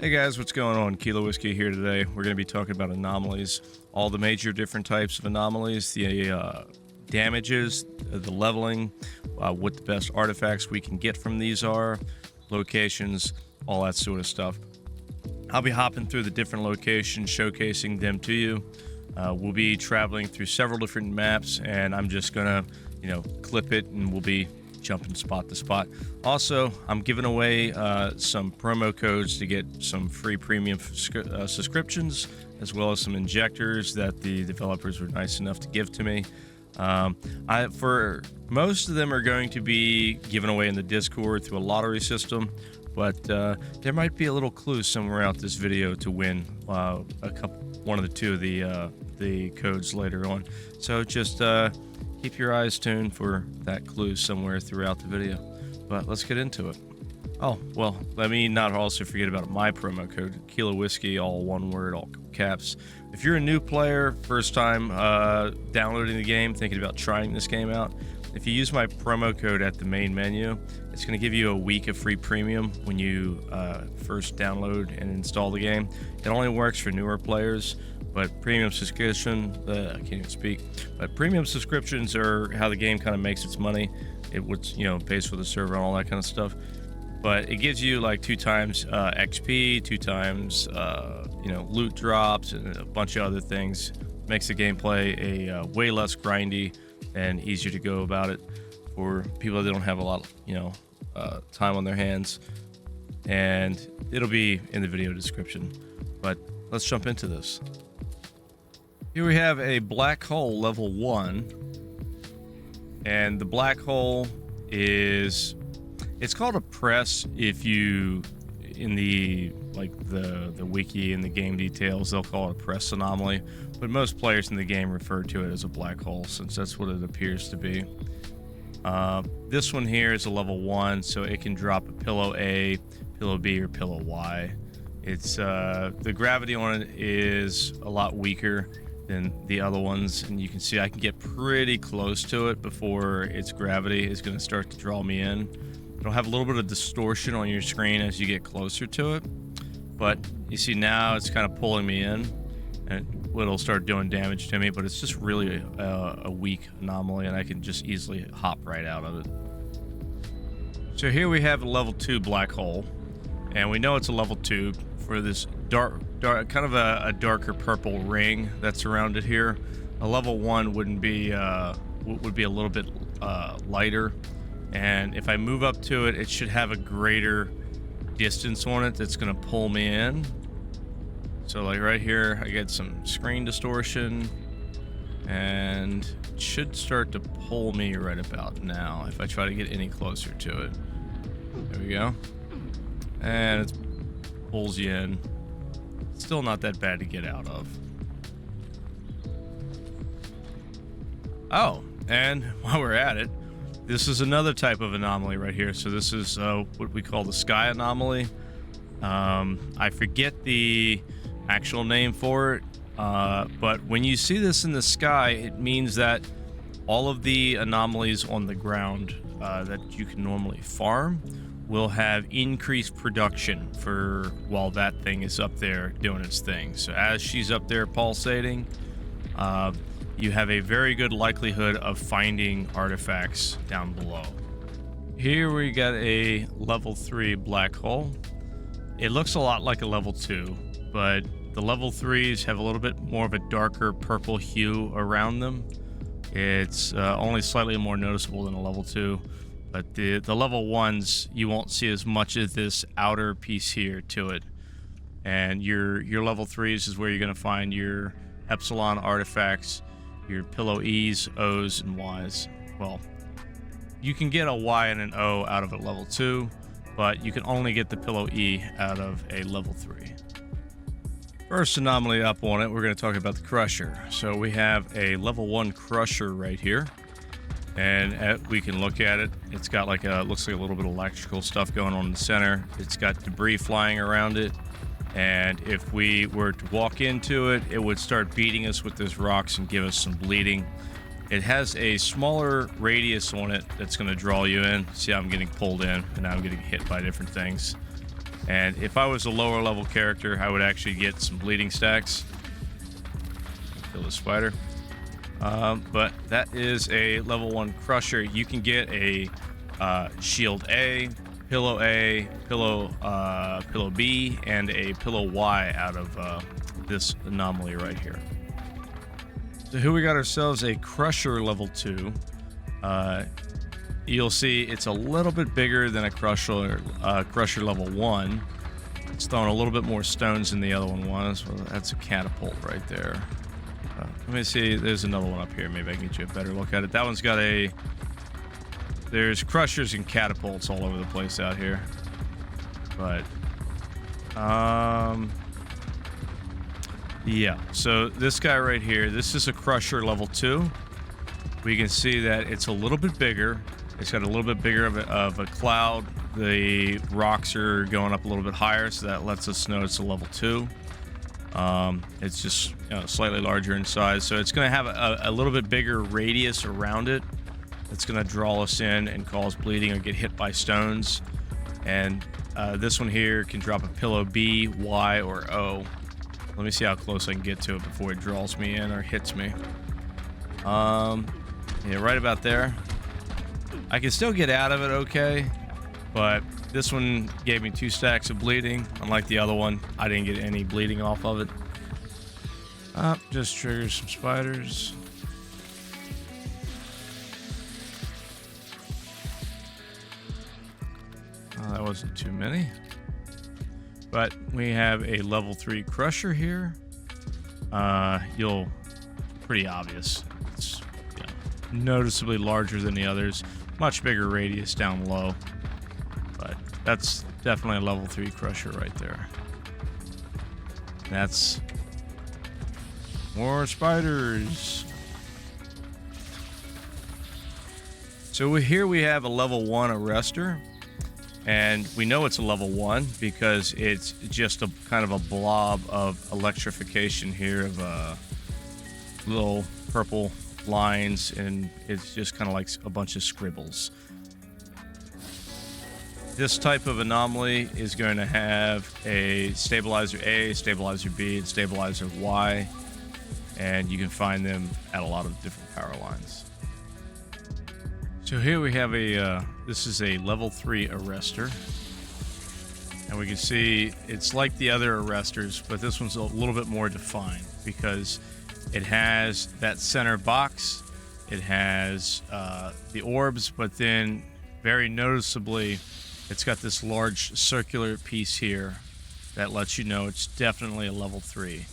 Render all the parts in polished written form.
Hey guys, what's going on? Kilo Whiskey here today. We're going to be talking about anomalies, all the major different types of anomalies, the damages, the leveling, what the best artifacts we can get from these are, locations, all that sort of stuff. I'll be hopping through the different locations, showcasing them to you. We'll be traveling through several different maps, and I'm just going to, clip it, and we'll be jumping spot to spot. Also, I'm giving away some promo codes to get some free premium subscriptions, as well as some injectors that the developers were nice enough to give to me. For most of them are going to be given away in the Discord through a lottery system, but there might be a little clue somewhere out this video to win one of the two of the codes later on. So just keep your eyes tuned for that clue somewhere throughout the video. But let's get into it. Oh, well, let me not also forget about my promo code, Kilo Whiskey, all one word, all caps. If you're a new player, first time downloading the game, thinking about trying this game out, if you use my promo code at the main menu, it's going to give you a week of free premium when you first download and install the game. It only works for newer players, but premium subscription, I can't even speak, but premium subscriptions are how the game kind of makes its money. It would, pays for the server and all that kind of stuff. But it gives you like 2 times XP, 2 times, loot drops, and a bunch of other things. Makes the gameplay a way less grindy and easier to go about it for people that don't have a lot of, time on their hands. And it'll be in the video description. But let's jump into this. Here we have a black hole level 1. And the black hole is... It's called a press if you, in the wiki and the game details, they'll call it a press anomaly. But most players in the game refer to it as a black hole, since that's what it appears to be. This one here is a level 1, so it can drop a pillow A, pillow B, or pillow Y. It's the gravity on it is a lot weaker than the other ones, and you can see I can get pretty close to it before its gravity is going to start to draw me in. It'll have a little bit of distortion on your screen as you get closer to it, but you see now it's kind of pulling me in, and it'll start doing damage to me, but it's just really a weak anomaly, and I can just easily hop right out of it. So here we have a level 2 black hole, and we know it's a level 2 for this dark kind of a darker purple ring that's around it here. A level 1 would be a little bit lighter. And if I move up to it, it should have a greater distance on it that's going to pull me in. So like right here, I get some screen distortion, and it should start to pull me right about now if I try to get any closer to it. There we go. And it pulls you in. Still not that bad to get out of. Oh, and while we're at it, this is another type of anomaly right here. So this is what we call the sky anomaly. I forget the actual name for it, but when you see this in the sky, it means that all of the anomalies on the ground that you can normally farm will have increased production for while that thing is up there doing its thing. So as she's up there pulsating, you have a very good likelihood of finding artifacts down below. Here we got a level 3 black hole. It looks a lot like a level 2, but the level 3s have a little bit more of a darker purple hue around them. It's only slightly more noticeable than a level 2, but the level 1s, you won't see as much of this outer piece here to it. And your level 3s is where you're going to find your epsilon artifacts, your pillow E's, O's, and Y's. Well, you can get a Y and an O out of a level 2, but you can only get the pillow E out of a level 3. First anomaly up on it, we're going to talk about the Crusher. So we have a level 1 Crusher right here, and we can look at it. It's got looks like a little bit of electrical stuff going on in the center. It's got debris flying around it. And if we were to walk into it, it would start beating us with those rocks and give us some bleeding. It has a smaller radius on it that's going to draw you in. See how I'm getting pulled in, and now I'm getting hit by different things. And if I was a lower level character, I would actually get some bleeding stacks. Kill the spider. But that is a level 1 crusher. You can get a shield A, pillow A, pillow B, and a pillow Y out of this anomaly right here. So here we got ourselves a crusher level 2. You'll see it's a little bit bigger than a crusher level 1. It's throwing a little bit more stones than the other one was. Well, that's a catapult right there. Let me see. There's another one up here. Maybe I can get you a better look at it. That one's got a... There's crushers and catapults all over the place out here. But... yeah. So this guy right here, this is a crusher level 2. We can see that it's a little bit bigger. It's got a little bit bigger of a cloud. The rocks are going up a little bit higher, so that lets us know it's a level 2. It's just slightly larger in size, so it's going to have a little bit bigger radius around it. It's going to draw us in and cause bleeding or get hit by stones. And this one here can drop a pillow B, Y, or O. Let me see how close I can get to it before it draws me in or hits me. Yeah, right about there. I can still get out of it okay, but this one gave me 2 stacks of bleeding. Unlike the other one, I didn't get any bleeding off of it. Just triggers some spiders. That wasn't too many. But we have a level 3 crusher here. Pretty obvious. It's noticeably larger than the others. Much bigger radius down low. But that's definitely a level 3 crusher right there. That's more spiders. So here we have a level 1 arrestor. And we know it's a level 1 because it's just a kind of a blob of electrification here of little purple lines, and it's just kind of like a bunch of scribbles. This type of anomaly is going to have a stabilizer A, stabilizer B, and stabilizer Y, and you can find them at a lot of different power lines. So here we have this is a level 3 arrestor, and we can see it's like the other arrestors, but this one's a little bit more defined because it has that center box, it has the orbs, but then very noticeably it's got this large circular piece here that lets you know it's definitely a level 3.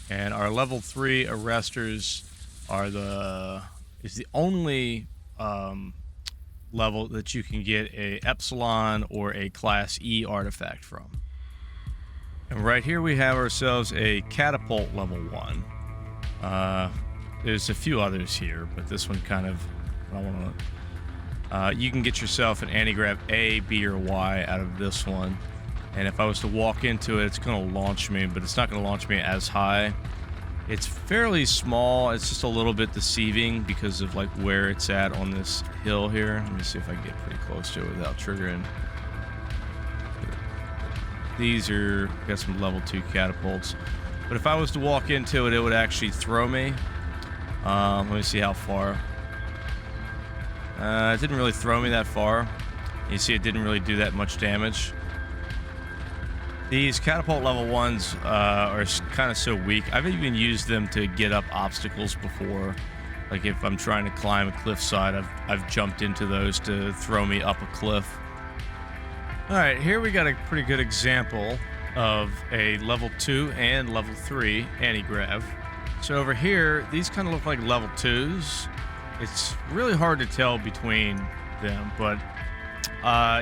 And our level 3 arrestors are the only level that you can get a Epsilon or a Class E artifact from. And right here we have ourselves a Catapult level 1. There's a few others here, but this one kind of, I want to... you can get yourself an anti-grav A, B, or Y out of this one. And if I was to walk into it, it's going to launch me, but it's not going to launch me as high. It's fairly small. It's just a little bit deceiving because of like where it's at on this hill here. Let me see if I can get pretty close to it without triggering. These are, got some level 2 catapults. But if I was to walk into it, it would actually throw me. Let me see how far. It didn't really throw me that far. You see it didn't really do that much damage. These catapult level 1s are kind of so weak. I've even used them to get up obstacles before. Like if I'm trying to climb a cliffside, I've jumped into those to throw me up a cliff. Alright, here we got a pretty good example of a level 2 and level 3 anti-grav. So over here, these kind of look like level 2s. It's really hard to tell between them, but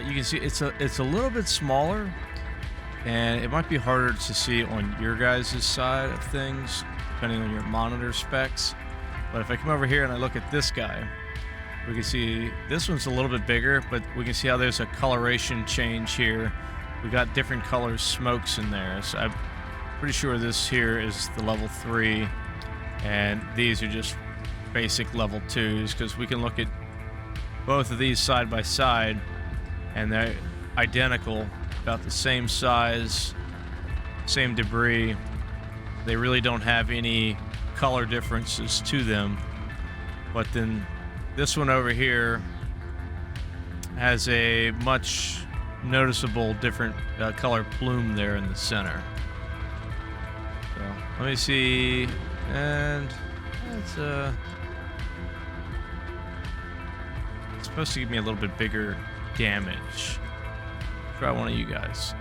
you can see it's a little bit smaller, and it might be harder to see on your guys' side of things, depending on your monitor specs. But if I come over here and I look at this guy, we can see this one's a little bit bigger, but we can see how there's a coloration change here. We got different color smokes in there, so I'm pretty sure this here is the level 3, and these are just basic level 2s, because we can look at both of these side by side, and they're identical about the same size, same debris. They really don't have any color differences to them. But then this one over here has a much noticeable different color plume there in the center. So let me see, and it's supposed to give me a little bit bigger damage. Try one of you guys.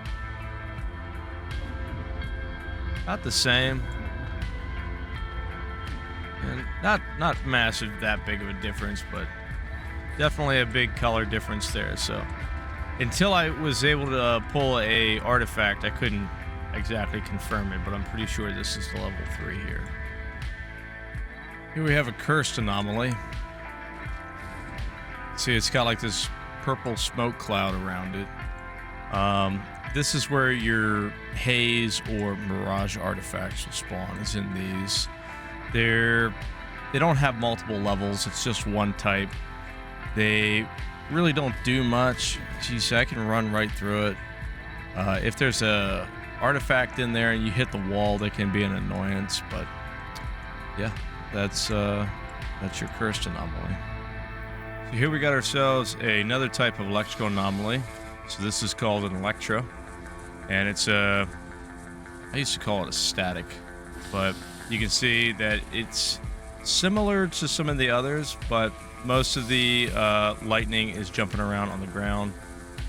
About the same. And not massive, that big of a difference, but definitely a big color difference there. So until I was able to pull a artifact, I couldn't exactly confirm it, but I'm pretty sure this is the level 3 here. Here we have a cursed anomaly. See, it's got like this purple smoke cloud around it. This is where your haze or mirage artifacts will spawn, is in these. They don't have multiple levels, it's just one type. They really don't do much. Geez, I can run right through it. If there's a artifact in there and you hit the wall, they can be an annoyance, but yeah, that's your cursed anomaly. So here we got ourselves another type of electrical anomaly. So this is called an Electra, and it's I used to call it a static, but you can see that it's similar to some of the others, but most of the lightning is jumping around on the ground.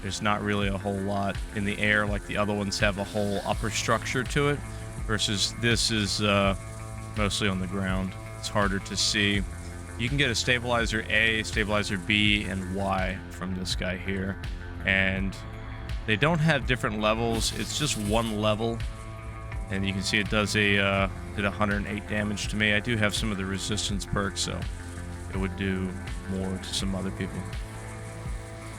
There's not really a whole lot in the air like the other ones have a whole upper structure to it, versus this is mostly on the ground. It's harder to see. You can get a stabilizer A, stabilizer B, and Y from this guy here, and they don't have different levels. It's just one level, and you can see it does did 108 damage to me. I do have some of the resistance perks, so it would do more to some other people.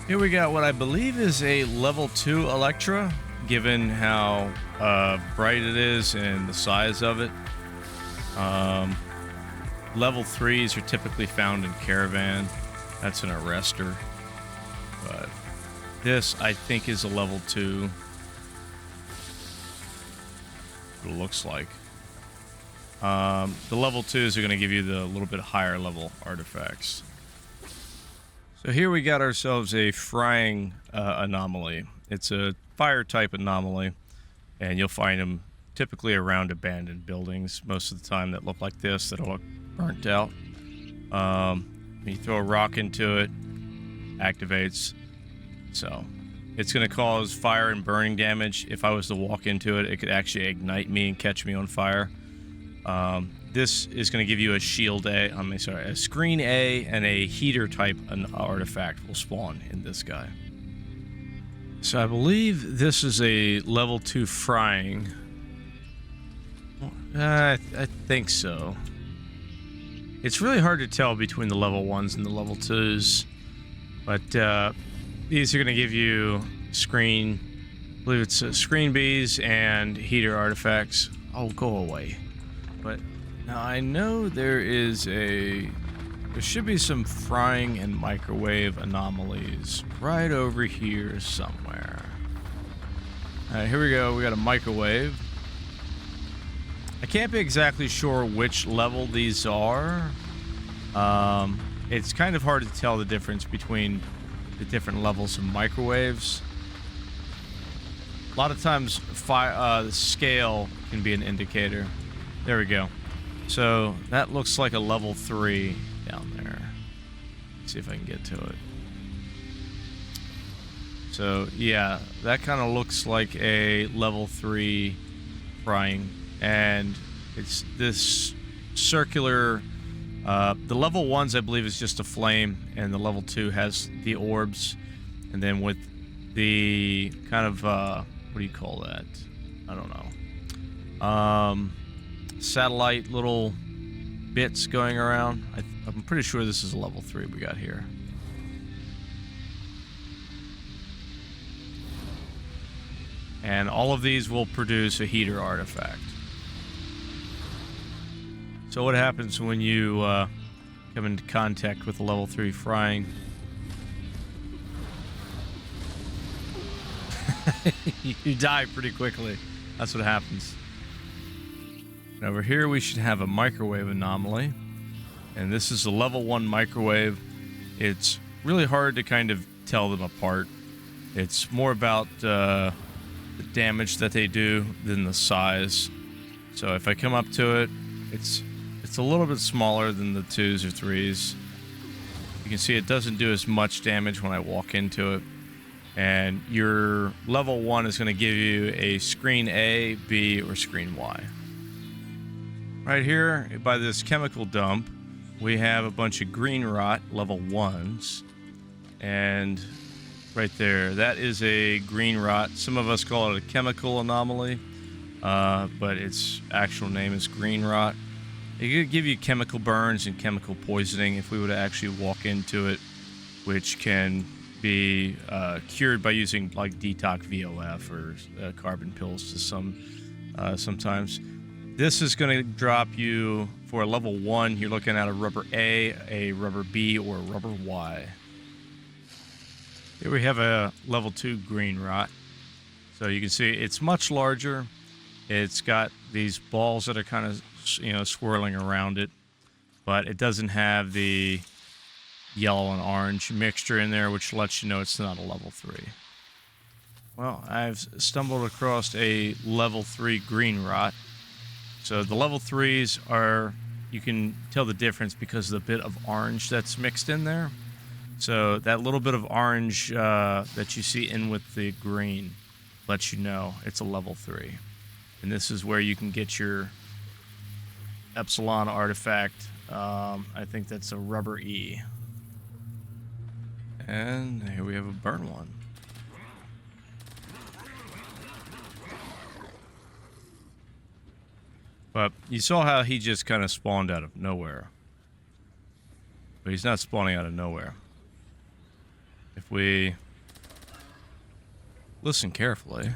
Here we got what I believe is a level 2 Electra, given how bright it is and the size of it. Level 3s are typically found in Caravan. That's an arrestor. But this, I think, is a level 2. What it looks like. The level 2s are going to give you the little bit higher level artifacts. So here we got ourselves a frying anomaly. It's a fire type anomaly, and you'll find them typically around abandoned buildings most of the time that look like this, that'll look burnt out. You throw a rock into it, activates. So it's going to cause fire and burning damage. If I was to walk into it, it could actually ignite me and catch me on fire. This is going to give you a shield A, a screen A, and a heater type an artifact will spawn in this guy. So I believe this is a level 2 frying. I think so. It's really hard to tell between the level 1s and the level 2s, but these are going to give you screen, I believe it's screen Bs and heater artifacts. Oh, go away. But now I know there should be some frying and microwave anomalies right over here somewhere. Alright, here we go. We got a microwave. I can't be exactly sure which level these are. It's kind of hard to tell the difference between the different levels of microwaves. A lot of times the scale can be an indicator. There we go. So that looks like a level 3 down there. Let's see if I can get to it. So yeah, that kind of looks like a level 3 frying, and it's this circular. The level 1s I believe is just a flame, and the level 2 has the orbs, and then with the kind of what do you call that? I don't know. Satellite little bits going around. I'm pretty sure this is a level 3 we got here. And all of these will produce a heater artifact. So what happens when you come into contact with a level 3 frying? you die pretty quickly. That's what happens. And over here we should have a microwave anomaly. And this is a level 1 microwave. It's really hard to kind of tell them apart. It's more about the damage that they do than the size. So if I come up to it, it's a little bit smaller than the 2s or 3s. You can see it doesn't do as much damage when I walk into it. And your level 1 is going to give you a screen A, B, or screen Y. Right here by this chemical dump, we have a bunch of green rot level 1s. And right there, that is a green rot. Some of us call it a chemical anomaly, but its actual name is green rot. It could give you chemical burns and chemical poisoning if we would actually walk into it, which can be cured by using like detox VOF or carbon pills to sometimes. This is going to drop you for a level 1. You're looking at a rubber A rubber B, or a rubber Y. Here we have a level 2 green rot. So you can see it's much larger. It's got these balls that are kind of, swirling around it, but it doesn't have the yellow and orange mixture in there, which lets you know it's not a level 3. Well, I've stumbled across a level 3 green rot. So the level 3s are, you can tell the difference because of the bit of orange that's mixed in there. So that little bit of orange that you see in with the green lets you know it's a level 3. And this is where you can get your Epsilon artifact. I think that's a rubber E. And here we have a burn one. But you saw how he just kind of spawned out of nowhere. But he's not spawning out of nowhere. If we listen carefully,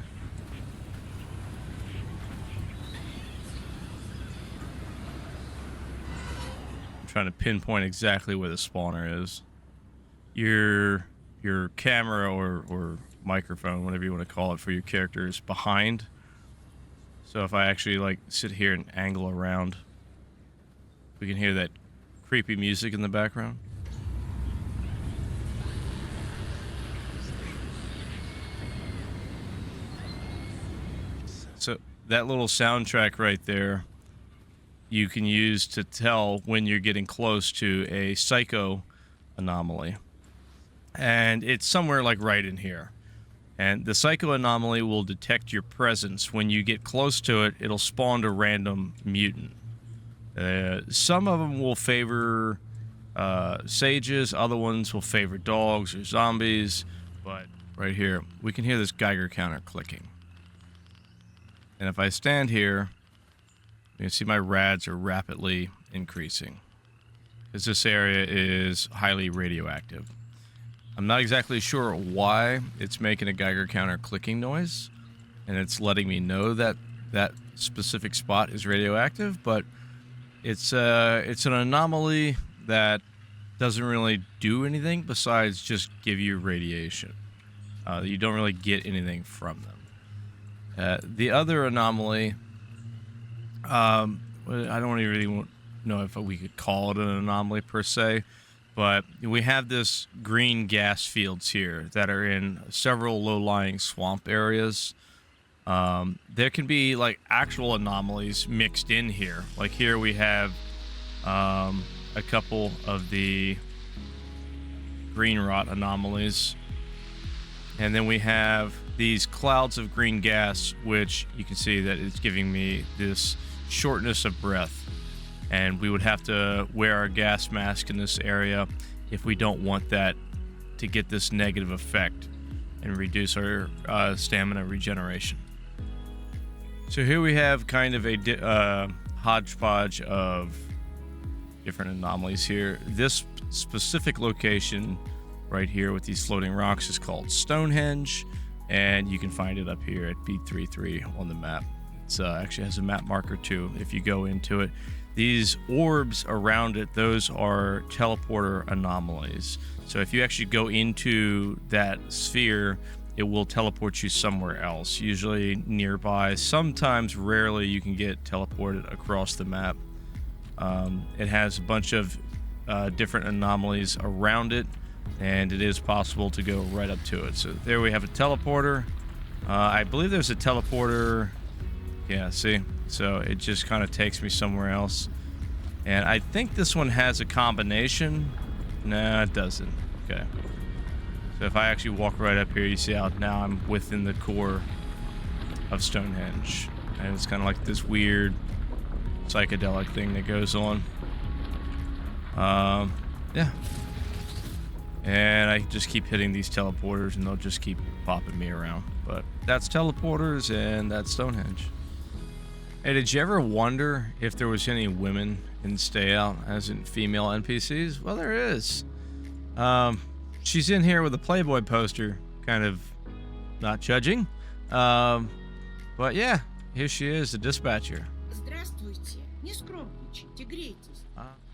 I'm trying to pinpoint exactly where the spawner is. Your camera or microphone, whatever you want to call it, for your character is behind. So if I actually like sit here and angle around, we can hear that creepy music in the background. So that little soundtrack right there, you can use to tell when you're getting close to a psycho anomaly. And it's somewhere like right in here. And the psycho anomaly will detect your presence. When you get close to it, it'll spawn a random mutant. Some of them will favor sages, other ones will favor dogs or zombies. But right here, we can hear this Geiger counter clicking. And if I stand here, you can see my rads are rapidly increasing, because this area is highly radioactive. I'm not exactly sure why it's making a Geiger counter clicking noise, and it's letting me know that that specific spot is radioactive, but it's an anomaly that doesn't really do anything besides just give you radiation. You don't really get anything from them. The other anomaly, I don't really know if we could call it an anomaly per se, but we have this green gas fields here that are in several low-lying swamp areas. There can be like actual anomalies mixed in here. Like here we have a couple of the green rot anomalies, and then we have these clouds of green gas, which you can see that it's giving me this shortness of breath. And we would have to wear our gas mask in this area if we don't want that to get this negative effect and reduce our stamina regeneration. So here we have kind of a hodgepodge of different anomalies here. This specific location right here with these floating rocks is called Stonehenge, and you can find it up here at B33 on the map. It actually has a map marker too if you go into it. These orbs around it, those are teleporter anomalies. So if you actually go into that sphere, it will teleport you somewhere else, usually nearby. Sometimes, rarely, you can get teleported across the map. It has a bunch of different anomalies around it, and it is possible to go right up to it. So there we have a teleporter. I believe there's a teleporter. Yeah, see? So it just kind of takes me somewhere else. And I think this one has a combination. No, it doesn't. Okay. So if I actually walk right up here, you see how now I'm within the core of Stonehenge. And it's kind of like this weird psychedelic thing that goes on. Yeah. And I just keep hitting these teleporters and they'll just keep popping me around. But that's teleporters and that's Stonehenge. Hey, did you ever wonder if there was any women in Stay Out, as in female NPCs? Well, there is. She's in here with a Playboy poster, kind of not judging. But yeah, here she is, the dispatcher.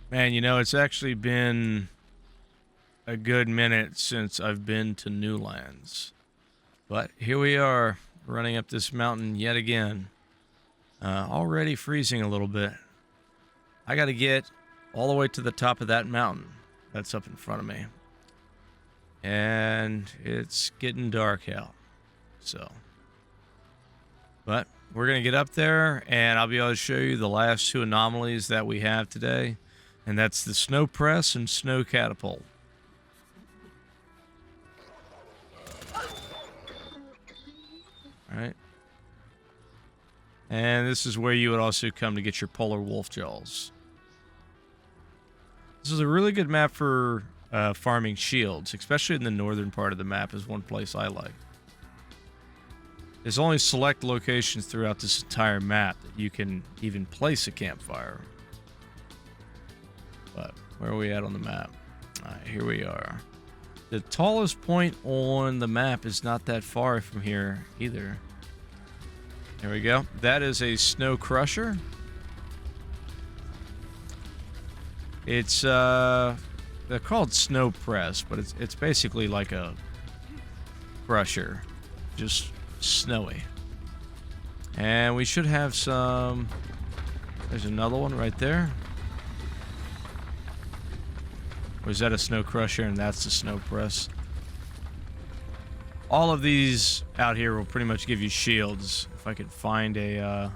Man, you know, it's actually been a good minute since I've been to Newlands. But here we are, running up this mountain yet again. Already freezing a little bit. I gotta get all the way to the top of that mountain that's up in front of me. And it's getting dark out. So. But we're gonna get up there and I'll be able to show you the last two anomalies that we have today. And that's the Snow Press and Snow Catapult. Alright. And this is where you would also come to get your Polar Wolf Jaws. This is a really good map for farming shields, especially in the northern part of the map is one place I like. There's only select locations throughout this entire map that you can even place a campfire. But where are we at on the map? Alright, here we are. The tallest point on the map is not that far from here either. There we go. That is a Snow Crusher. It's they're called Snow Press, but it's basically like a crusher, just snowy. And we should have some. There's another one right there. Or is that a Snow Crusher and that's the Snow Press? All of these out here will pretty much give you shields. If I could find a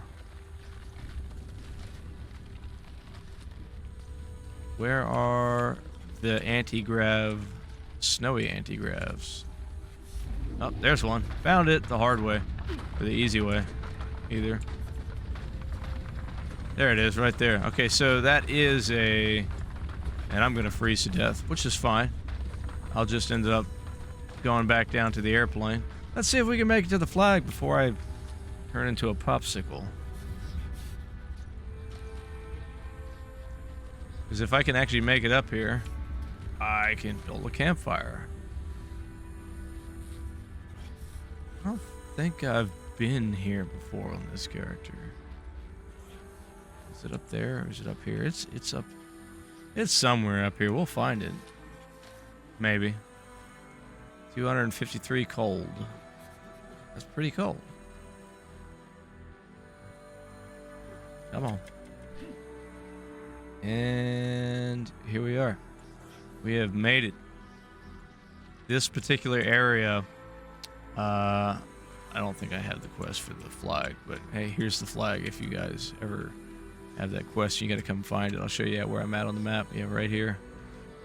where are the anti-grav, snowy anti-gravs? Oh, there's one. Found it the hard way. Or the easy way. Either. There it is, right there. Okay, so that is a... And I'm gonna freeze to death, which is fine. I'll just end up going back down to the airplane. Let's see if we can make it to the flag before I turn into a popsicle. Because if I can actually make it up here, I can build a campfire. I don't think I've been here before on this character. Is it up there or is it up here? It's up. It's somewhere up here. We'll find it. Maybe. 253 cold. That's pretty cold. Come on. And here we are. We have made it. This particular area, I don't think I have the quest for the flag, but hey, here's the flag if you guys ever have that quest. You gotta come find it. I'll show you where I'm at on the map. Yeah, right here.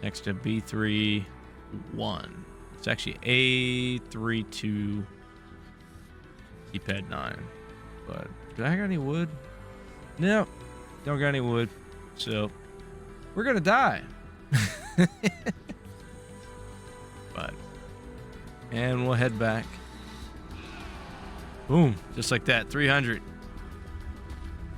Next to B31. It's actually A32 keypad 9. But do I got any wood? No, don't got any wood. So we're gonna die. But and we'll head back. Boom, just like that, 300.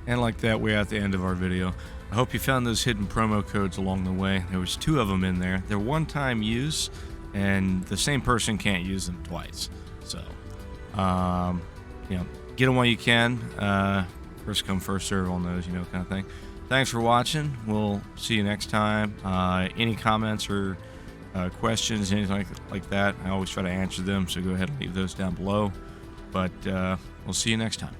And like that, we're at the end of our video. I hope you found those hidden promo codes along the way. There was 2 of them in there. They're one-time use, and the same person can't use them twice. So, you know, get them while you can. First come, first serve on those, you know, kind of thing. Thanks for watching. We'll see you next time. Any comments or questions, anything like that, I always try to answer them. So go ahead and leave those down below. But we'll see you next time.